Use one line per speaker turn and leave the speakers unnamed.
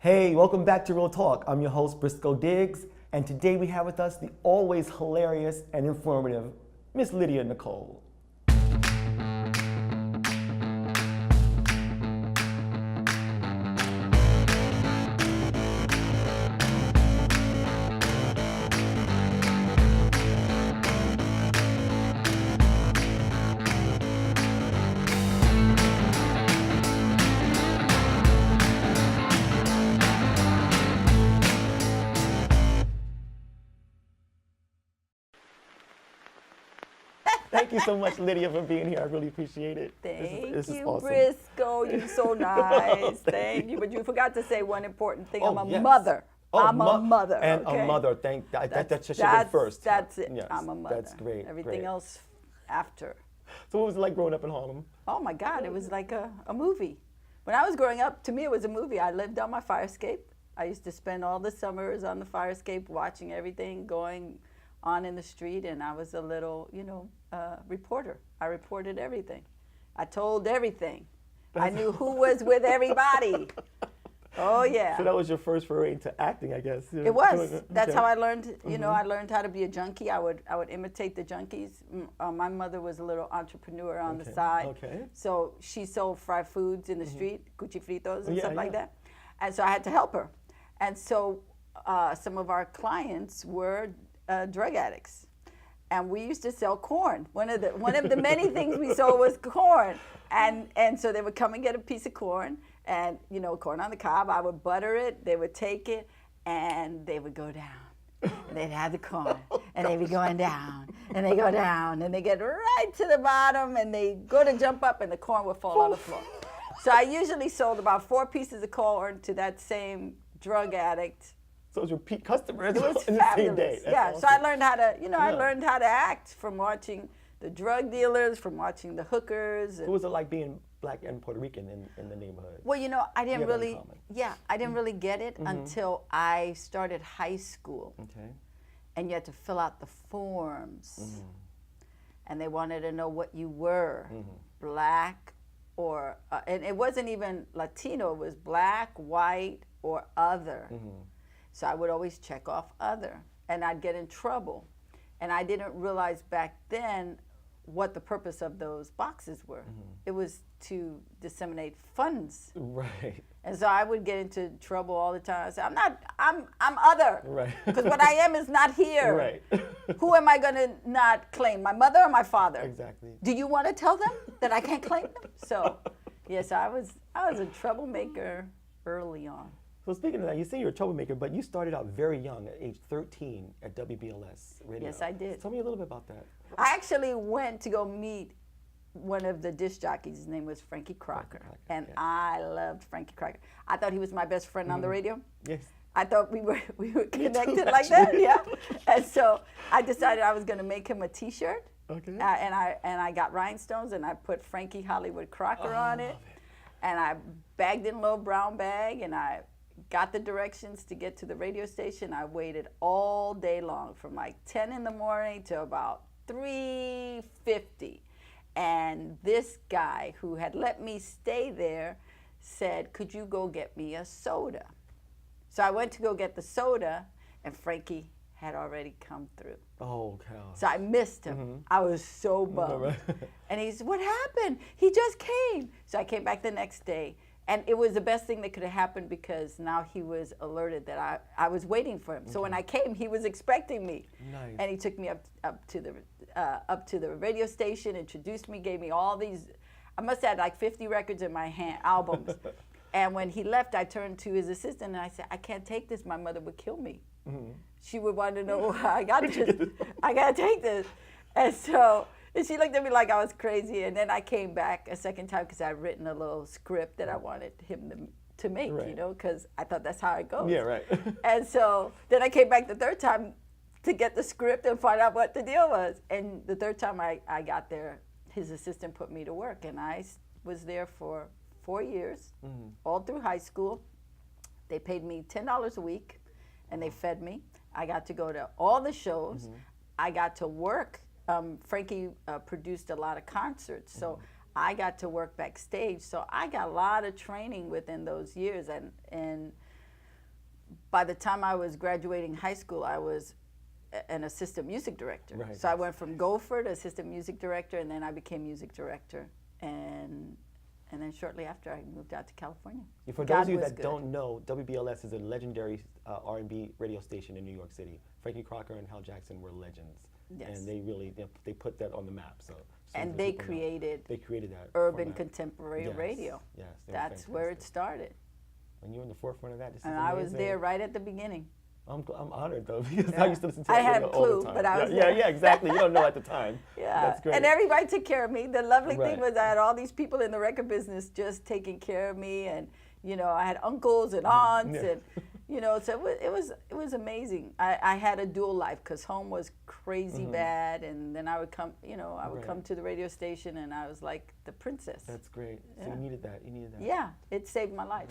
Hey, welcome back to Real Talk. I'm your host, Briscoe Diggs, and today we have with us the always hilarious and informative Miss Lydia Nicole. Thank you so much, Lydia, for being here. I really appreciate it.
Thank you,
awesome.
Briscoe. You're so nice. Thank you. But you forgot to say one important thing. I'm a
yes.
mother.
Oh,
I'm a mother.
And
okay?
a mother. That should have been first.
That's it.
Yes,
I'm a mother.
That's great.
Everything else after.
So what was it like growing up in Harlem?
Oh, my God. It was like a movie. When I was growing up, to me, it was a movie. I lived on my fire escape. I used to spend all the summers on the fire escape watching everything going on in the street, and I was a little, reporter. I reported everything. I told everything. I knew who was with everybody. Oh, yeah.
So that was your first foray into acting, I guess.
It was. That's how I learned, I learned how to be a junkie. I would imitate the junkies. My mother was a little entrepreneur on the side.
Okay.
So she sold fried foods in the street, cuchifritos and stuff like that. And so I had to help her. And so some of our clients were drug addicts. And we used to sell corn. One of the many things we sold was corn. And so they would come and get a piece of corn, and corn on the cob. I would butter it. They would take it, and they would go down. And they'd have the corn, and they'd be going down, and they go down, and they get right to the bottom, and they go to jump up, and the corn would fall on the floor. So I usually sold about 4 pieces of corn to that same drug addict.
So it was repeat customers
It was
in the same
fabulous.
day. That's
Yeah,
awesome.
so I learned how to, I learned how to act from watching the drug dealers, from watching the hookers.
What was it like being black and Puerto Rican in the neighborhood?
Well, I didn't
have that in
really,
common.
I didn't really get it until I started high school.
Okay.
And you had to fill out the forms. And they wanted to know what you were, black or, and it wasn't even Latino, it was black, white, or other. So I would always check off other, and I'd get in trouble. And I didn't realize back then what the purpose of those boxes were. It was to disseminate funds.
Right.
And so I would get into trouble all the time. I said, I'm other.
Right.
Because what I am is not here.
Right.
Who am I going to not claim, my mother or my father?
Exactly.
Do you want to tell them that I can't claim them? So, yes, I was a troublemaker early on.
So speaking of that, you say you're a troublemaker, but you started out very young, at age 13, at WBLS radio.
Yes, I did.
Tell me a little bit about that.
I actually went to go meet one of the disc jockeys. His name was Frankie Crocker. And
yes.
I loved Frankie Crocker. I thought he was my best friend on the radio.
Yes.
I thought we were connected like that, yeah. And so I decided I was going to make him a T-shirt.
Okay.
And I got rhinestones, and I put Frankie Hollywood Crocker on it. And I bagged in a little brown bag, and I got the directions to get to the radio station. I waited all day long from like 10 in the morning to about 3:50. And this guy who had let me stay there said, could you go get me a soda? So I went to go get the soda, and Frankie had already come through.
Oh, gosh.
So I missed him. I was so bummed.
Right.
And he said, what happened? He just came. So I came back the next day. And it was the best thing that could have happened, because now he was alerted that I was waiting for him. So when I came, he was expecting me.
Nice.
And he took me up to the radio station, introduced me, gave me all these. I must have had like 50 records in my hand, albums. And when he left, I turned to his assistant and I said, I can't take this. My mother would kill me. She would want to know how I got this. I got to take this. And so she looked at me like I was crazy. And then I came back a second time because I'd written a little script that I wanted him to make, because I thought that's how it goes.
Yeah, right.
And so then I came back the third time to get the script and find out what the deal was. And the third time I got there, his assistant put me to work. And I was there for 4 years, all through high school. They paid me $10 a week, and they fed me. I got to go to all the shows. I got to work. Frankie produced a lot of concerts, so I got to work backstage. So I got a lot of training within those years, and by the time I was graduating high school, I was an assistant music director.
Right.
So I went from gopher to assistant music director, and then I became music director. And then shortly after, I moved out to California.
For those of you that don't know, WBLS is a legendary R&B radio station in New York City. Frankie Crocker and Hal Jackson were legends.
Yes.
And they really, they put that on the map. So
and they created
that
urban
format.
Contemporary radio.
Yes,
that's where it started.
And you're in the forefront of that. This
and
is
I
amazing.
was there right at the beginning.
I'm honored though, because I used to listen to
I
that
had
radio
a
all the
clue,
time.
but I was
yeah,
there.
yeah, exactly. You don't know at the time.
Yeah,
That's great.
and everybody took care of me. The lovely
Right.
thing was I had all these people in the record business just taking care of me, and I had uncles and aunts, and so it was amazing. I had a dual life because home was crazy bad, and then I would come, I would come to the radio station, and I was like the princess.
That's great. So
Yeah.
you needed that. You needed that.
Yeah, it saved my life.